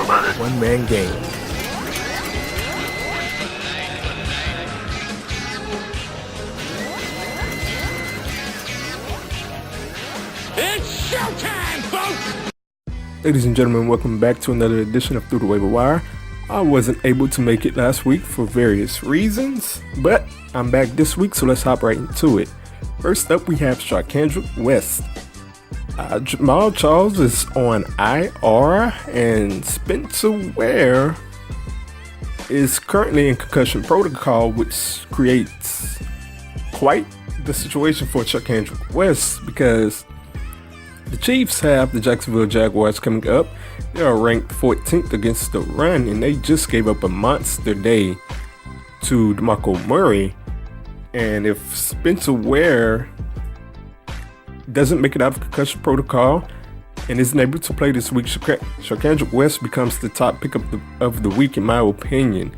One-man game. It's showtime, folks! Ladies and gentlemen, welcome back to another edition of Through the Waiver Wire. I wasn't able to make it last week for various reasons, but I'm back this week, so let's hop right into it. First up, we have Sharkandrick West. Jamal Charles is on IR, and Spencer Ware is currently in concussion protocol, which creates quite the situation for Sharkandrick West because the Chiefs have the Jacksonville Jaguars coming up. They are ranked 14th against the run, and they just gave up a monster day to DeMarco Murray. And if Spencer Ware doesn't make it out of concussion protocol and isn't able to play this week, Sharkandrick West becomes the top pick of the week, in my opinion.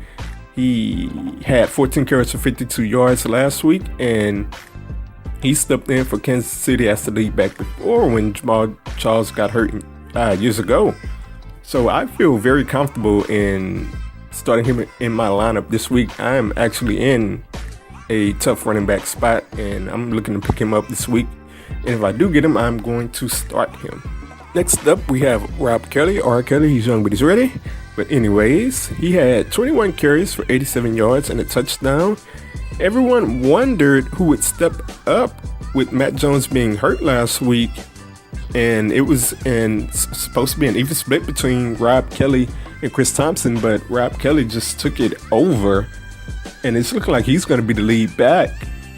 He had 14 carries for 52 yards last week, and he stepped in for Kansas City as the lead back before when Jamal Charles got hurt years ago. So I feel very comfortable in starting him in my lineup this week. I am actually in a tough running back spot, and I'm looking to pick him up this week. And if I do get him, I'm going to start him. Next up, we have Rob Kelly. R. Kelly, he's young, but he's ready. But anyways, he had 21 carries for 87 yards and a touchdown. Everyone wondered who would step up with Matt Jones being hurt last week, and it was supposed to be an even split between Rob Kelly and Chris Thompson, but Rob Kelly just took it over, and it's looking like he's going to be the lead back.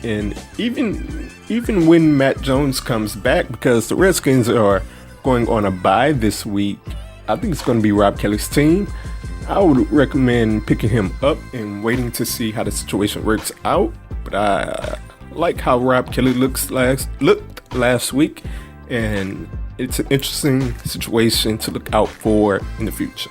And even when Matt Jones comes back, because the Redskins are going on a bye this week, I think it's going to be Rob Kelly's team. I would recommend picking him up and waiting to see how the situation works out. But I like how Rob Kelly looked last week, and it's an interesting situation to look out for in the future.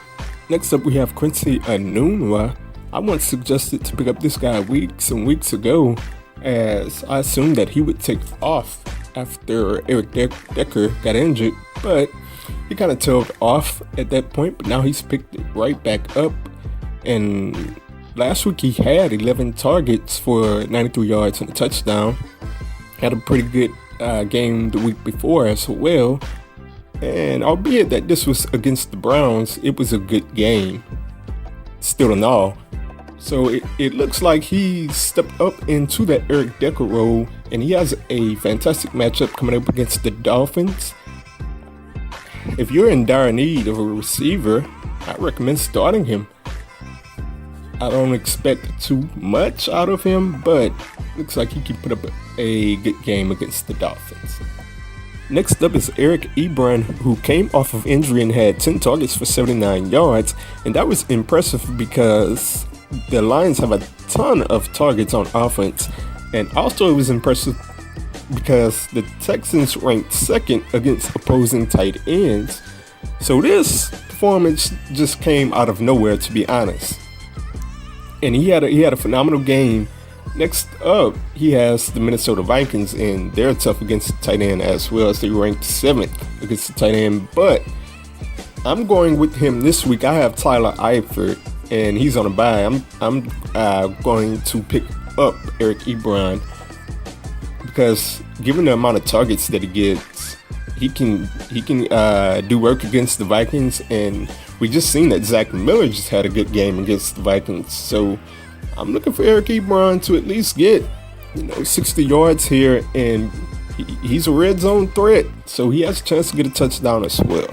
Next up, we have Quincy Enunwa. I once suggested to pick up this guy weeks and weeks ago, as I assumed that he would take off after Eric Decker got injured, but he kind of tailed off at that point, but now he's picked it right back up. And last week he had 11 targets for 93 yards and a touchdown. Had a pretty good game the week before as well. And albeit that this was against the Browns, it was a good game, still in all. So it looks like he stepped up into that Eric Decker role, and he has a fantastic matchup coming up against the Dolphins. If you're in dire need of a receiver, I recommend starting him. I don't expect too much out of him, but looks like he can put up a good game against the Dolphins. Next up is Eric Ebron, who came off of injury and had 10 targets for 79 yards, and that was impressive because the Lions have a ton of targets on offense, and also it was impressive because the Texans ranked second against opposing tight ends. So this performance just came out of nowhere, to be honest. And he had a phenomenal game. Next up, he has the Minnesota Vikings, and they're tough against the tight end as well, as they ranked 7th against the tight end. But I'm going with him this week. I have Tyler Eifert, and he's on a bye. I'm going to pick up Eric Ebron because given the amount of targets that he gets, he can do work against the Vikings, and we just seen that Zach Miller just had a good game against the Vikings. So I'm looking for Eric Ebron to at least get 60 yards here, and he's a red zone threat, so he has a chance to get a touchdown as well.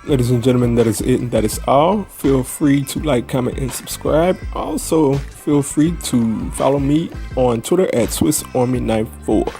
Ladies and gentlemen, that is it and that is all. Feel free to like, comment, and subscribe. Also, feel free to follow me on Twitter at SwissArmy94.